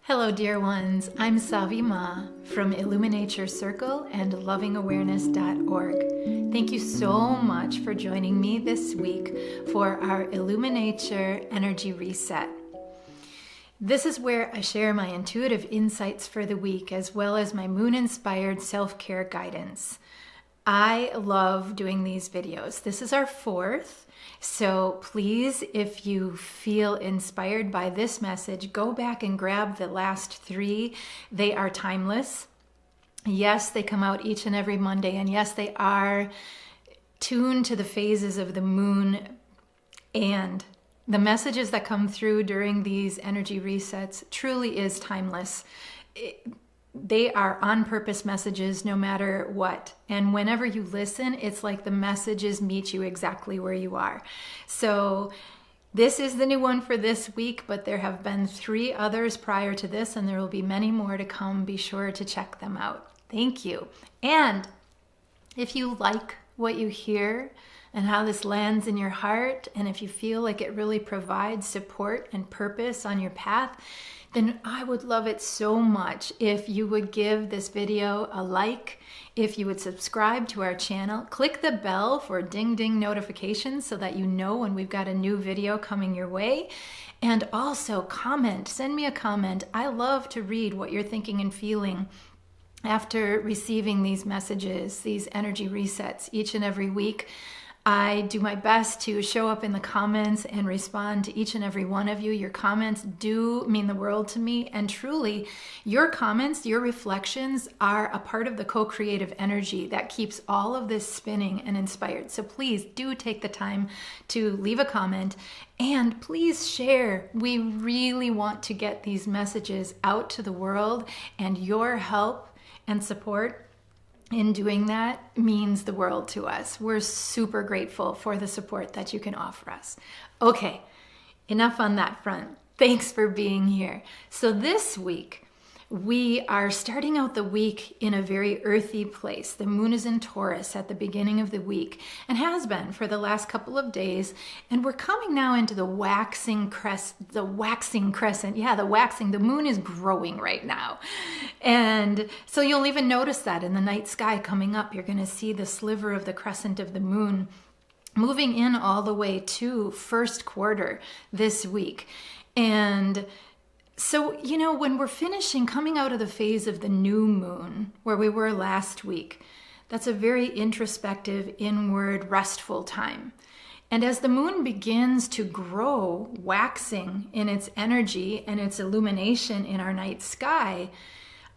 Hello, dear ones. I'm Savi from IllumiNature Circle and lovingawareness.org. Thank you so much for joining me this week for our Illuminature Energy Reset. This is where I share my intuitive insights for the week as well as my moon-inspired self-care guidance. I love doing these videos. This is our fourth. So please, if you feel inspired by this message, go back and grab the last three. They are timeless. Yes, they come out each and every Monday. And yes, they are tuned to the phases of the moon. And the messages that come through during these energy resets truly is timeless. They are on purpose messages no matter what. And whenever you listen, it's like the messages meet you exactly where you are. So this is the new one for this week, but there have been 3 others prior to this, and there will be many more to come. Be sure to check them out. Thank you. And if you like what you hear and how this lands in your heart, and if you feel like it really provides support and purpose on your path, then I would love it so much if you would give this video a like, if you would subscribe to our channel, click the bell for ding ding notifications so that you know when we've got a new video coming your way, and also comment, send me a comment. I love to read what you're thinking and feeling after receiving these messages, these energy resets each and every week. I do my best to show up in the comments and respond to each and every one of you. Your comments do mean the world to me, and truly, your comments, your reflections are a part of the co-creative energy that keeps all of this spinning and inspired. So please do take the time to leave a comment and please share. We really want to get these messages out to the world, and your help and support in doing that means the world to us. We're super grateful for the support that you can offer us. Okay, enough on that front. Thanks for being here. So this week, we are starting out the week in a very earthy place. The moon is in Taurus at the beginning of the week and has been for the last couple of days. And we're coming now into the waxing crescent. The moon is growing right now. And so you'll even notice that in the night sky coming up, you're going to see the sliver of the crescent of the moon moving in all the way to first quarter this week. And so, when we're coming out of the phase of the new moon, where we were last week, that's a very introspective, inward, restful time. And as the moon begins to grow, waxing in its energy and its illumination in our night sky,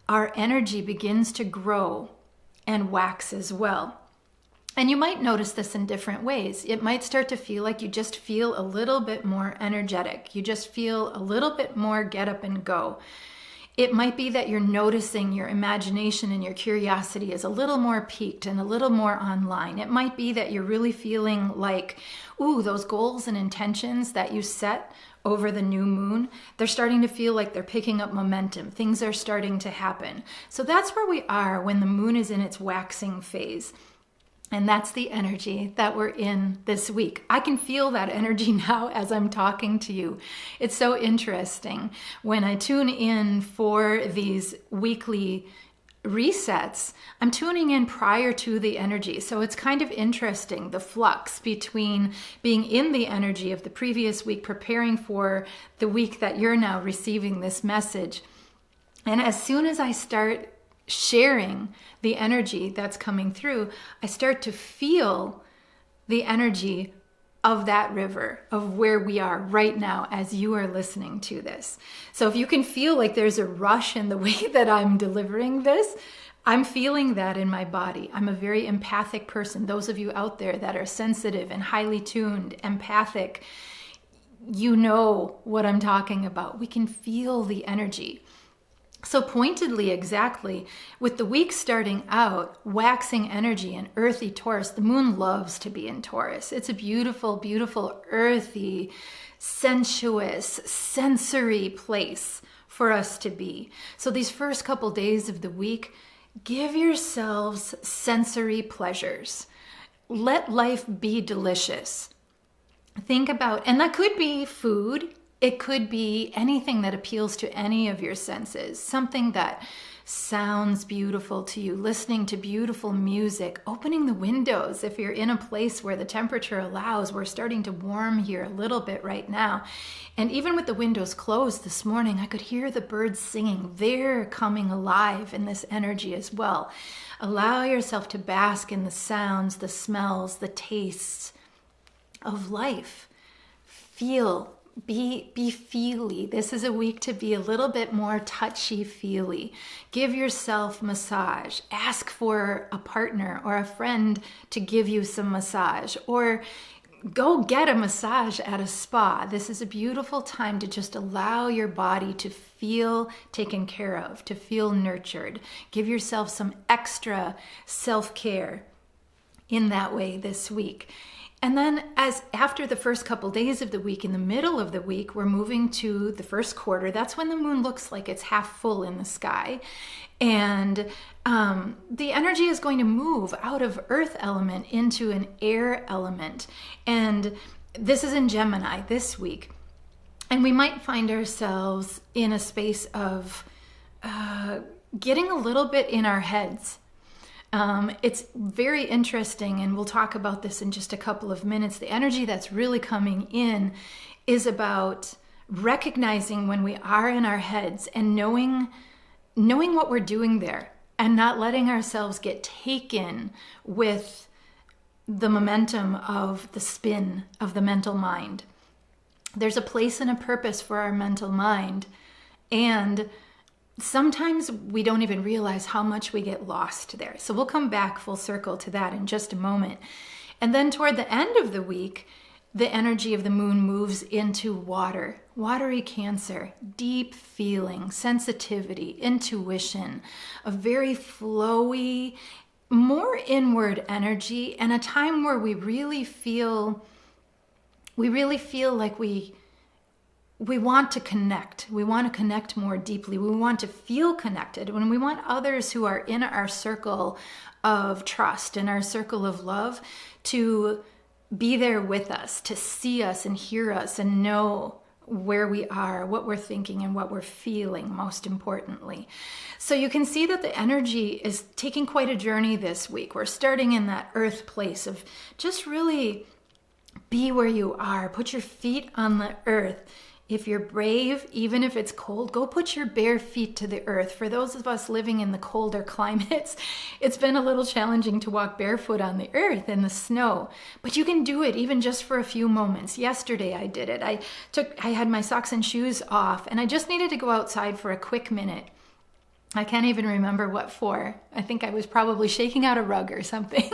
our energy begins to grow and wax as well. And you might notice this in different ways. It might start to feel like you just feel a little bit more energetic. You just feel a little bit more get up and go. It might be that you're noticing your imagination and your curiosity is a little more peaked and a little more online. It might be that you're really feeling like, those goals and intentions that you set over the new moon, they're starting to feel like they're picking up momentum. Things are starting to happen. So that's where we are when the moon is in its waxing phase. And that's the energy that we're in this week. I can feel that energy now as I'm talking to you. It's so interesting. When I tune in for these weekly resets, I'm tuning in prior to the energy. So it's kind of interesting, the flux between being in the energy of the previous week, preparing for the week that you're now receiving this message. And as soon as I start sharing the energy that's coming through, I start to feel the energy of that river, of where we are right now as you are listening to this. So if you can feel like there's a rush in the way that I'm delivering this, I'm feeling that in my body. I'm a very empathic person. Those of you out there that are sensitive and highly tuned, empathic, you know what I'm talking about. We can feel the energy. So pointedly, exactly, with the week starting out, waxing energy in earthy Taurus, the moon loves to be in Taurus. It's a beautiful, beautiful, earthy, sensuous, sensory place for us to be. So these first couple days of the week, give yourselves sensory pleasures. Let life be delicious. Think about, and that could be food, It could be anything that appeals to any of your senses, something that sounds beautiful to you, listening to beautiful music, opening the windows if you're in a place where the temperature allows. We're starting to warm here a little bit right now. And even with the windows closed this morning, I could hear the birds singing. They're coming alive in this energy as well. Allow yourself to bask in the sounds, the smells, the tastes of life. Feel. Be feely. This is a week to be a little bit more touchy-feely. Give yourself massage. Ask for a partner or a friend to give you some massage, or go get a massage at a spa. This is a beautiful time to just allow your body to feel taken care of, to feel nurtured. Give yourself some extra self-care in that way this week. And then as after the first couple days of the week, in the middle of the week, we're moving to the first quarter. That's when the moon looks like it's half full in the sky. And the energy is going to move out of earth element into an air element. And this is in Gemini this week. And we might find ourselves in a space of getting a little bit in our heads. It's very interesting, and we'll talk about this in just a couple of minutes. The energy that's really coming in is about recognizing when we are in our heads and knowing what we're doing there, and not letting ourselves get taken with the momentum of the spin of the mental mind. There's a place and a purpose for our mental mind, and sometimes we don't even realize how much we get lost there. So we'll come back full circle to that in just a moment. And then toward the end of the week, the energy of the moon moves into water, watery Cancer, deep feeling, sensitivity, intuition, a very flowy, more inward energy, and a time where we really feel like we want to connect. We want to connect more deeply. We want to feel connected. When we want others who are in our circle of trust, in our circle of love, to be there with us, to see us and hear us and know where we are, what we're thinking, and what we're feeling, most importantly. So you can see that the energy is taking quite a journey this week. We're starting in that earth place of just really be where you are. Put your feet on the earth. If you're brave, even if it's cold, go put your bare feet to the earth. For those of us living in the colder climates, it's been a little challenging to walk barefoot on the earth in the snow, but you can do it even just for a few moments. Yesterday I did it. I had my socks and shoes off, and I just needed to go outside for a quick minute. I can't even remember what for. I think I was probably shaking out a rug or something.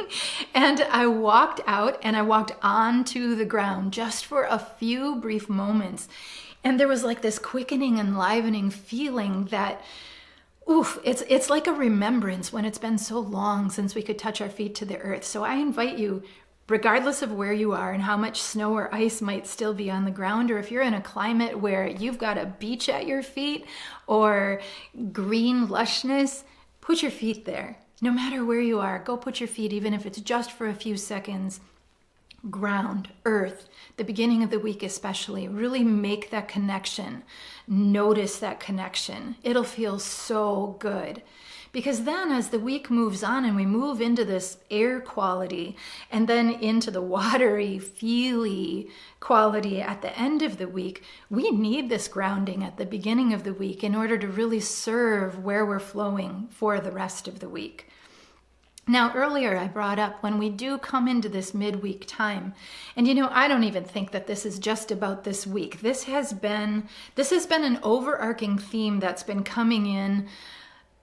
And I walked out and I walked onto the ground just for a few brief moments. And there was like this quickening, enlivening feeling that, it's like a remembrance when it's been so long since we could touch our feet to the earth. So I invite you, regardless of where you are and how much snow or ice might still be on the ground, or if you're in a climate where you've got a beach at your feet or green lushness, put your feet there. No matter where you are, go put your feet, even if it's just for a few seconds. Ground, earth, the beginning of the week especially, really make that connection. Notice that connection. It'll feel so good. Because then as the week moves on and we move into this air quality and then into the watery, feely quality at the end of the week, we need this grounding at the beginning of the week in order to really serve where we're flowing for the rest of the week. Now, earlier I brought up when we do come into this midweek time, and I don't even think that this is just about this week. This has been an overarching theme that's been coming in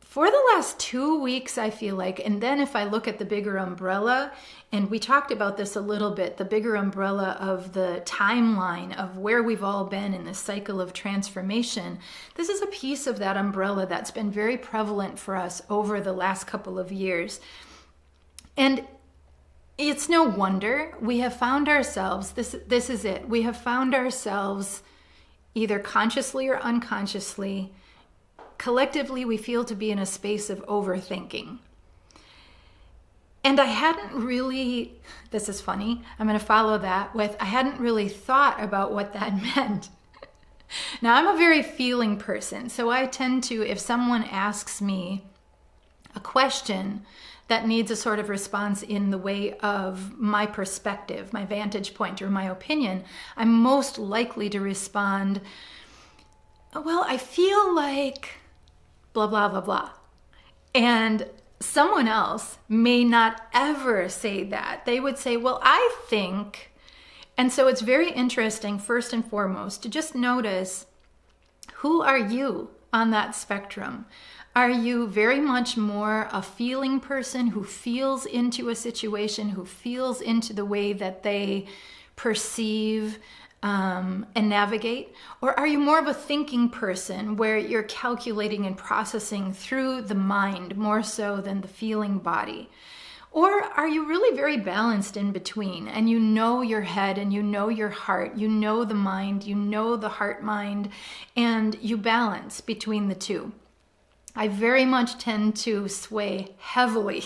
for the last 2 weeks, I feel like. And then if I look at the bigger umbrella, and we talked about this a little bit, the bigger umbrella of the timeline of where we've all been in this cycle of transformation, this is a piece of that umbrella that's been very prevalent for us over the last couple of years. And it's no wonder we have found ourselves, this is it, we have found ourselves either consciously or unconsciously, collectively we feel to be in a space of overthinking. And I hadn't really, this is funny, I'm going to follow that with, I hadn't really thought about what that meant. Now, I'm a very feeling person, so I tend to, if someone asks me a question that needs a sort of response in the way of my perspective, my vantage point, or my opinion, I'm most likely to respond, well, I feel like blah, blah, blah, blah. And someone else may not ever say that. They would say, well, I think. And so it's very interesting, first and foremost, to just notice, who are you on that spectrum? Are you very much more a feeling person who feels into a situation, who feels into the way that they perceive and navigate? Or are you more of a thinking person where you're calculating and processing through the mind more so than the feeling body? Or are you really very balanced in between, and you know your head and you know your heart, you know the mind, you know the heart mind, and you balance between the two? I very much tend to sway heavily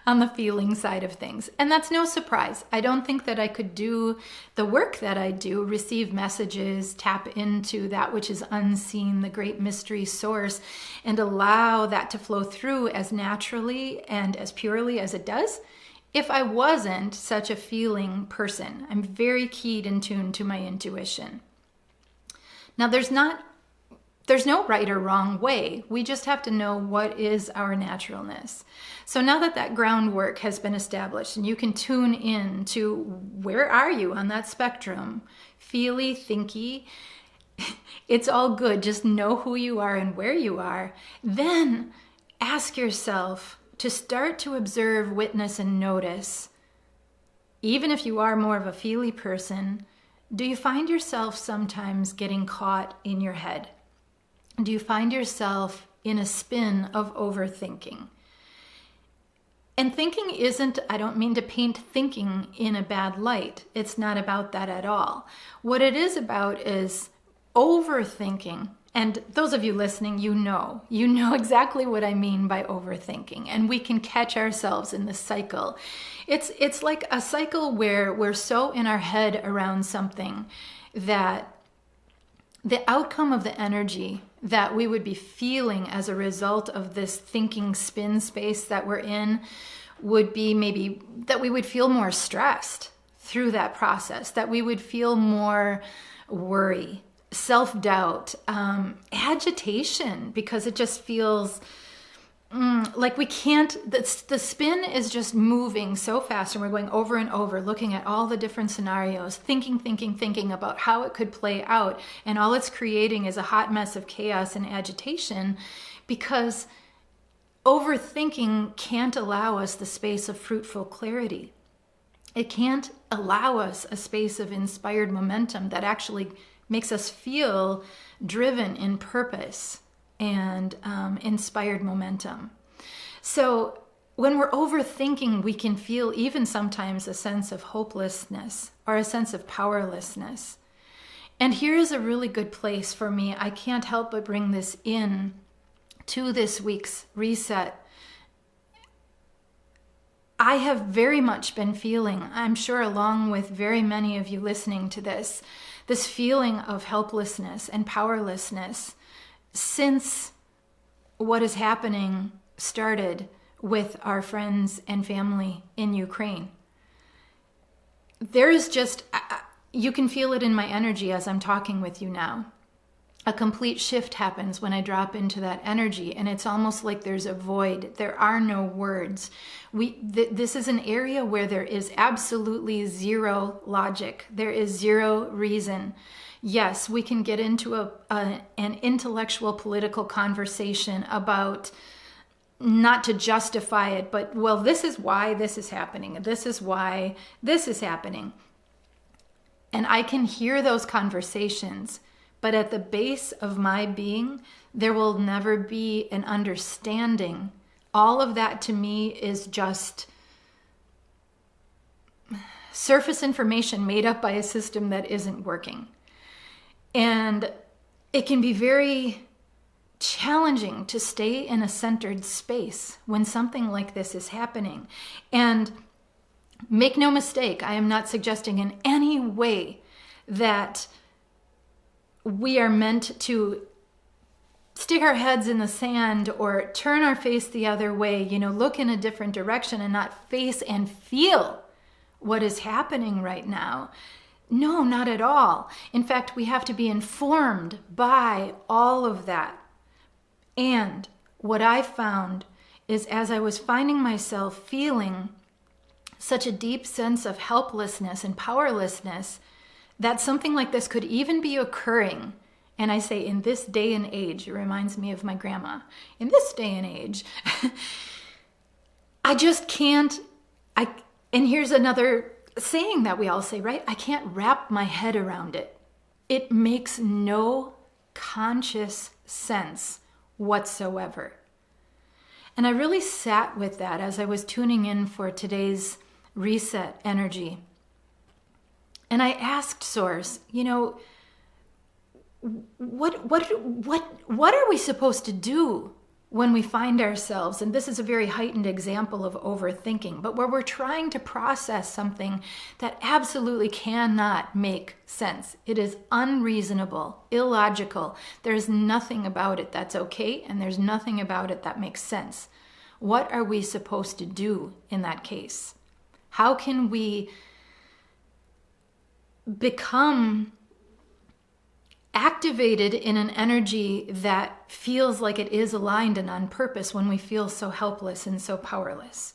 on the feeling side of things. And that's no surprise. I don't think that I could do the work that I do, receive messages, tap into that which is unseen, the great mystery source, and allow that to flow through as naturally and as purely as it does, if I wasn't such a feeling person. I'm very keyed and tuned to my intuition. Now, there's no right or wrong way. We just have to know what is our naturalness. So now that groundwork has been established and you can tune in to where are you on that spectrum, feely, thinky, it's all good. Just know who you are and where you are. Then ask yourself to start to observe, witness, and notice. Even if you are more of a feely person, do you find yourself sometimes getting caught in your head? Do you find yourself in a spin of overthinking? And thinking isn't, I don't mean to paint thinking in a bad light. It's not about that at all. What it is about is overthinking. And those of you listening, you know exactly what I mean by overthinking. And we can catch ourselves in the cycle. It's like a cycle where we're so in our head around something that the outcome of the energy that we would be feeling as a result of this thinking spin space that we're in would be maybe that we would feel more stressed through that process, that we would feel more worry, self-doubt, agitation, because it just feels like we can't, the spin is just moving so fast, and we're going over and over, looking at all the different scenarios, thinking about how it could play out. And all it's creating is a hot mess of chaos and agitation, because overthinking can't allow us the space of fruitful clarity. It can't allow us a space of inspired momentum that actually makes us feel driven in purpose and inspired momentum. So when we're overthinking, we can feel even sometimes a sense of hopelessness or a sense of powerlessness. And here is a really good place for me. I can't help but bring this in to this week's reset. I have very much been feeling, I'm sure along with very many of you listening to this feeling of helplessness and powerlessness since what is happening started with our friends and family in Ukraine. There is just, you can feel it in my energy as I'm talking with you now. A complete shift happens when I drop into that energy, and it's almost like there's a void. There are no words. This is an area where there is absolutely zero logic. There is zero reason. Yes, we can get into an intellectual political conversation about, not to justify it, but, well, this is why this is happening. This is why this is happening. And I can hear those conversations, but at the base of my being, there will never be an understanding. All of that to me is just surface information made up by a system that isn't working. And it can be very challenging to stay in a centered space when something like this is happening. And make no mistake, I am not suggesting in any way that we are meant to stick our heads in the sand or turn our face the other way, look in a different direction and not face and feel what is happening right now. No, not at all. In fact, we have to be informed by all of that. And what I found is, as I was finding myself feeling such a deep sense of helplessness and powerlessness, that something like this could even be occurring. And I say, in this day and age, it reminds me of my grandma. In this day and age, I just can't, and here's another saying that we all say, right? I can't wrap my head around it. It makes no conscious sense whatsoever. And I really sat with that as I was tuning in for today's reset energy. And I asked Source, what are we supposed to do when we find ourselves, and this is a very heightened example of overthinking, but where we're trying to process something that absolutely cannot make sense. It is unreasonable, illogical. There's nothing about it that's okay, and there's nothing about it that makes sense. What are we supposed to do in that case? How can we become activated in an energy that feels like it is aligned and on purpose when we feel so helpless and so powerless?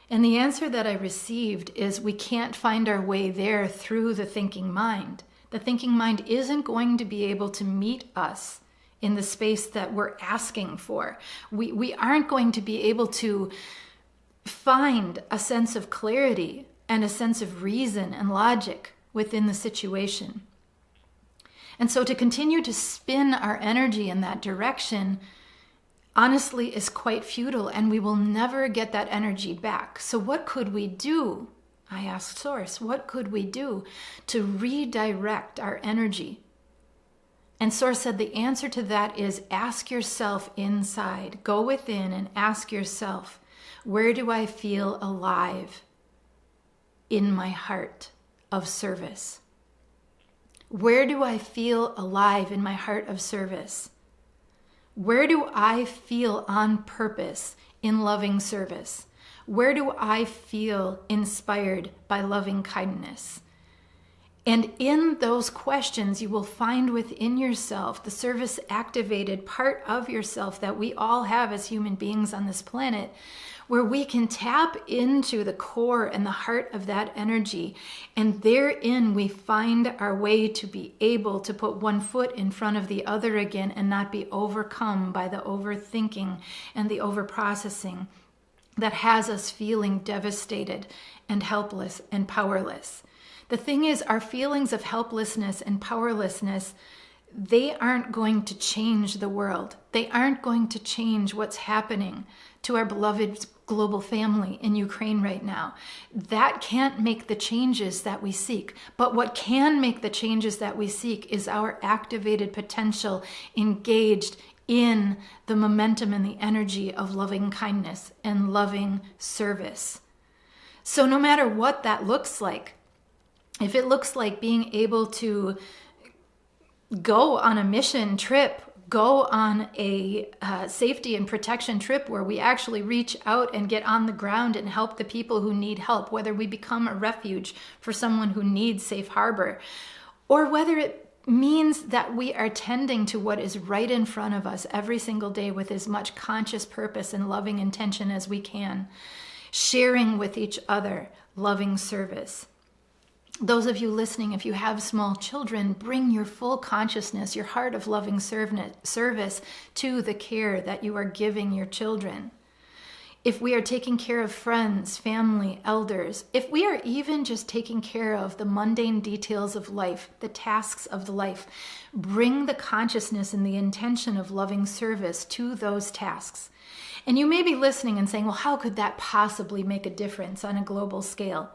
And the answer that I received is, we can't find our way there through the thinking mind. The thinking mind isn't going to be able to meet us in the space that we're asking for. We aren't going to be able to find a sense of clarity and a sense of reason and logic within the situation. And so to continue to spin our energy in that direction, honestly, is quite futile, and we will never get that energy back. So what could we do? I asked Source, what could we do to redirect our energy? And Source said the answer to that is, ask yourself inside. Go within and ask yourself, where do I feel alive in my heart of service? Where do I feel alive in my heart of service? Where do I feel on purpose in loving service? Where do I feel inspired by loving kindness? And in those questions, you will find within yourself the service activated part of yourself that we all have as human beings on this planet, where we can tap into the core and the heart of that energy. And therein we find our way to be able to put one foot in front of the other again and not be overcome by the overthinking and the overprocessing that has us feeling devastated and helpless and powerless. The thing is, our feelings of helplessness and powerlessness, they aren't going to change the world. They aren't going to change what's happening to our beloved global family in Ukraine right now. That can't make the changes that we seek. But what can make the changes that we seek is our activated potential engaged in the momentum and the energy of loving kindness and loving service. So no matter what that looks like, if it looks like being able to go on a mission trip, go on a safety and protection trip where we actually reach out and get on the ground and help the people who need help, whether we become a refuge for someone who needs safe harbor, or whether it means that we are tending to what is right in front of us every single day with as much conscious purpose and loving intention as we can, sharing with each other loving service. Those of you listening, if you have small children, bring your full consciousness, your heart of loving service to the care that you are giving your children. If we are taking care of friends, family, elders, if we are even just taking care of the mundane details of life, the tasks of the life, bring the consciousness and the intention of loving service to those tasks. And you may be listening and saying, well, how could that possibly make a difference on a global scale?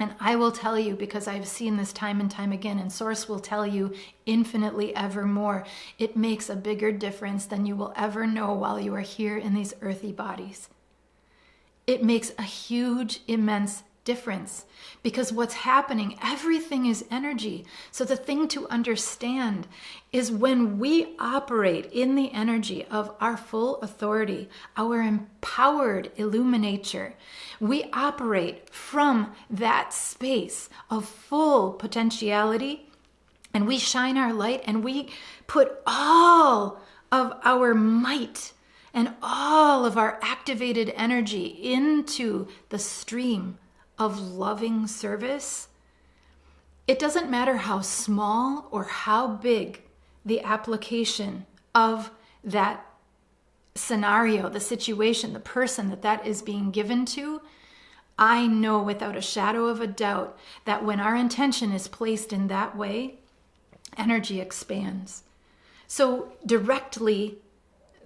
And I will tell you, because I've seen this time and time again, and Source will tell you infinitely ever more, it makes a bigger difference than you will ever know while you are here in these earthy bodies. It makes a huge, immense difference, because what's happening, everything is energy. So the thing to understand is when we operate in the energy of our full authority, our empowered Illuminature, we operate from that space of full potentiality, and we shine our light, and we put all of our might and all of our activated energy into the stream of loving service. It doesn't matter how small or how big the application of that scenario, the situation, the person that is being given to. I know without a shadow of a doubt that when our intention is placed in that way, energy expands. So directly,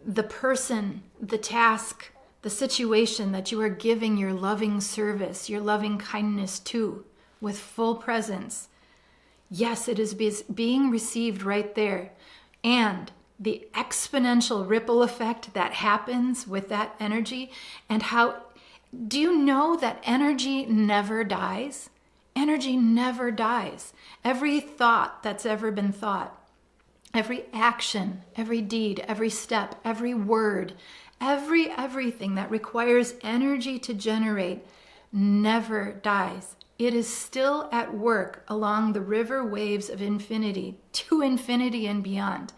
the person, the task, the situation that you are giving your loving service, your loving kindness to, with full presence, yes, it is being received right there. And the exponential ripple effect that happens with that energy, and how, do you know that energy never dies? Energy never dies. Every thought that's ever been thought, every action, every deed, every step, every word, everything that requires energy to generate never dies. It is still at work along the river waves of infinity to infinity and beyond.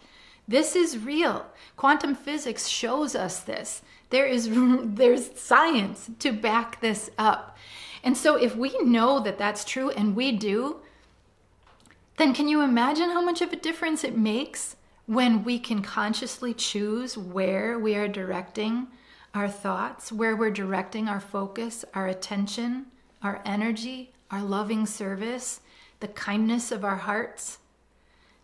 This is real. Quantum physics shows us this. There's science to back this up. And so if we know that that's true, and we do, then can you imagine how much of a difference it makes when we can consciously choose where we are directing our thoughts, where we're directing our focus, our attention, our energy, our loving service, the kindness of our hearts?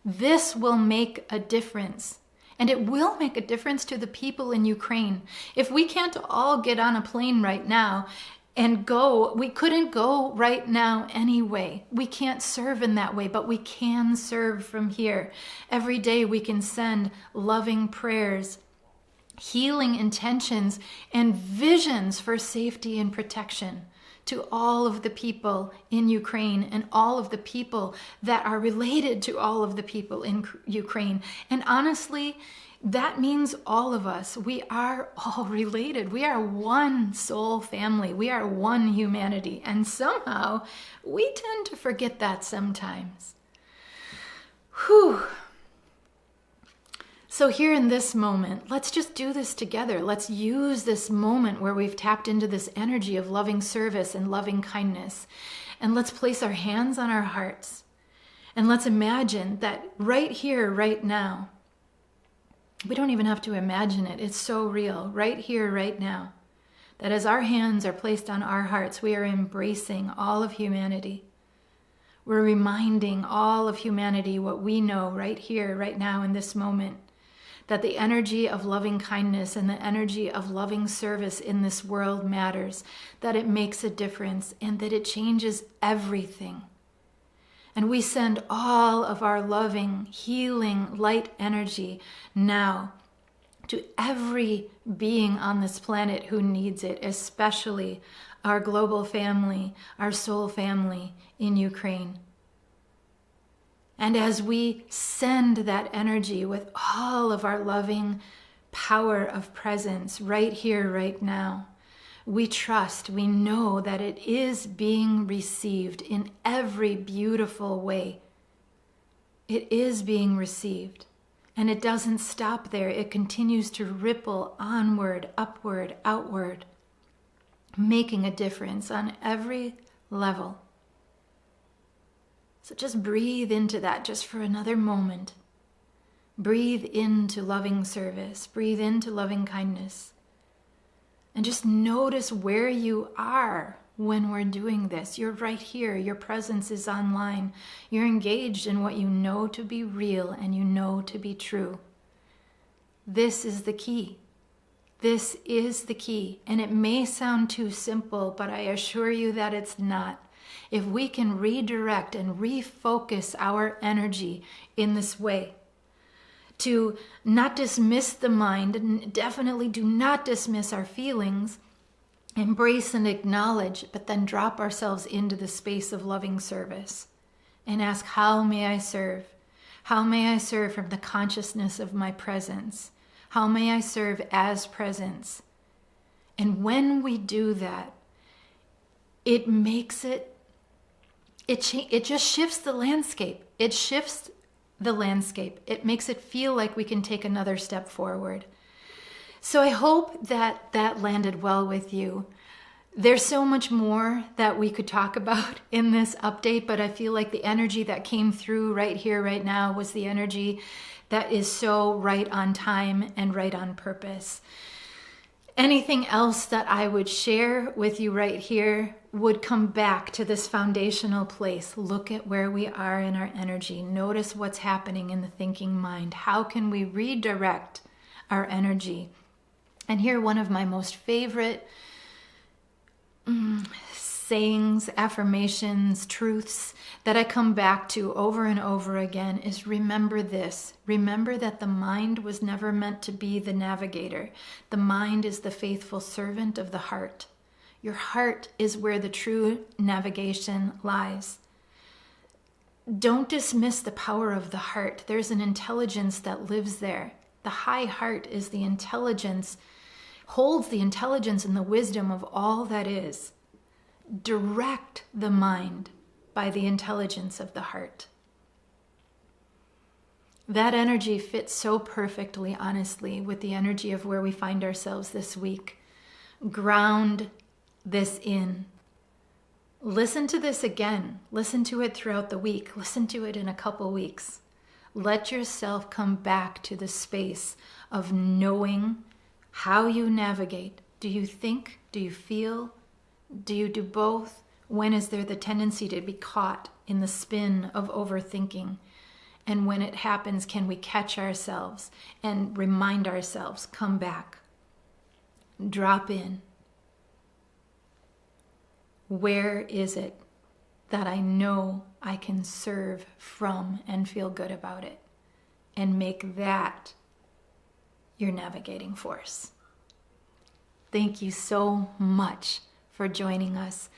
This will make a difference. And it will make a difference to the people in Ukraine. If we can't all get on a plane right now and go, we couldn't go right now anyway. We can't serve in that way, but we can serve from here. Every day we can send loving prayers, healing intentions, and visions for safety and protection to all of the people in Ukraine and all of the people that are related to all of the people in Ukraine. And honestly, that means all of us. We are all related. We are one soul family. We are one humanity. And somehow we tend to forget that sometimes. Whew. So here in this moment, let's just do this together. Let's use this moment where we've tapped into this energy of loving service and loving kindness. And let's place our hands on our hearts. And let's imagine that right here, right now, we don't even have to imagine it. It's so real, right here, right now, that as our hands are placed on our hearts, we are embracing all of humanity. We're reminding all of humanity what we know right here, right now, in this moment, that the energy of loving kindness and the energy of loving service in this world matters, that it makes a difference, and that it changes everything. And we send all of our loving, healing, light energy now to every being on this planet who needs it, especially our global family, our soul family in Ukraine. And as we send that energy with all of our loving power of presence right here, right now, we trust, we know that it is being received in every beautiful way. It is being received. And it doesn't stop there. It continues to ripple onward, upward, outward, making a difference on every level. So just breathe into that just for another moment. Breathe into loving service. Breathe into loving kindness. And just notice where you are when we're doing this. You're right here. Your presence is online. You're engaged in what you know to be real and you know to be true. This is the key. This is the key. And it may sound too simple, but I assure you that it's not. If we can redirect and refocus our energy in this way, to not dismiss the mind, and definitely do not dismiss our feelings, embrace and acknowledge, but then drop ourselves into the space of loving service and ask, how may I serve? How may I serve from the consciousness of my presence? How may I serve as presence? And when we do that, it makes it just shifts the landscape. It shifts the landscape. It makes it feel like we can take another step forward. So I hope that that landed well with you. There's so much more that we could talk about in this update, but I feel like the energy that came through right here, right now, was the energy that is so right on time and right on purpose. Anything else that I would share with you right here would come back to this foundational place. Look at where we are in our energy. Notice what's happening in the thinking mind. How can we redirect our energy? And here, one of my most favorite sayings, affirmations, truths that I come back to over and over again is, remember this. Remember that the mind was never meant to be the navigator. The mind is the faithful servant of the heart. Your heart is where the true navigation lies. Don't dismiss the power of the heart. There's an intelligence that lives there. The high heart is the intelligence, holds the intelligence and the wisdom of all that is. Direct the mind by the intelligence of the heart. That energy fits so perfectly, honestly, with the energy of where we find ourselves this week. Ground this in. Listen to this again. Listen to it throughout the week. Listen to it in a couple weeks. Let yourself come back to the space of knowing how you navigate. Do you think? Do you feel? Do you do both? When is there the tendency to be caught in the spin of overthinking? And when it happens, can we catch ourselves and remind ourselves, come back, drop in. Where is it that I know I can serve from and feel good about it? And make that your navigating force. Thank you so much for joining us.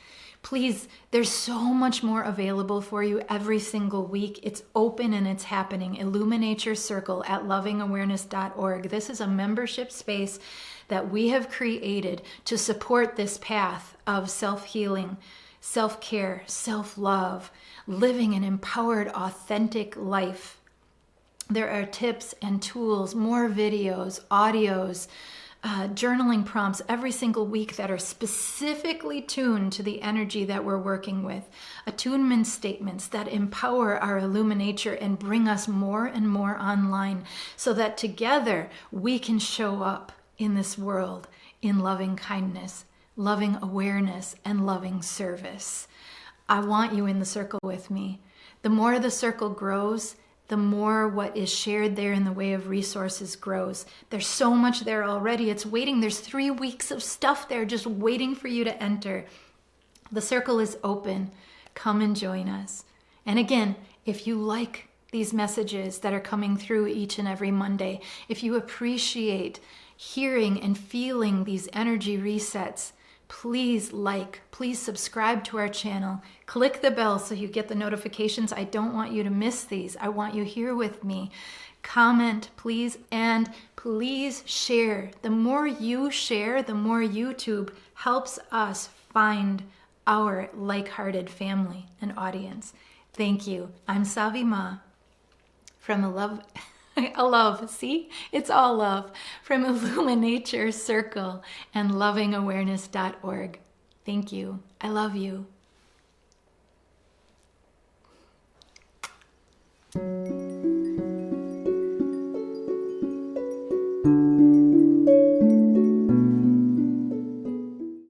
Please, there's so much more available for you every single week. It's open and it's happening. IllumiNature Circle at lovingawareness.org. This is a membership space that we have created to support this path of self-healing, self-care, self-love, living an empowered, authentic life. There are tips and tools, more videos, audios, journaling prompts every single week that are specifically tuned to the energy that we're working with. Attunement statements that empower our IllumiNature and bring us more and more online so that together we can show up in this world in loving kindness, loving awareness, and loving service. I want you in the circle with me. The more the circle grows, the more what is shared there in the way of resources grows. There's so much there already. It's waiting. There's 3 weeks of stuff there just waiting for you to enter. The circle is open. Come and join us. And again, if you like these messages that are coming through each and every Monday, if you appreciate hearing and feeling these energy resets, please subscribe to our channel. Click the bell so you get the notifications. I don't want you to miss these. I want you here with me. Comment, please, and please share. The more you share, the more YouTube helps us find our like-hearted family and audience. Thank you. I'm Savi Ma from see? It's all love, from IllumiNature Circle and lovingawareness.org. Thank you. I love you.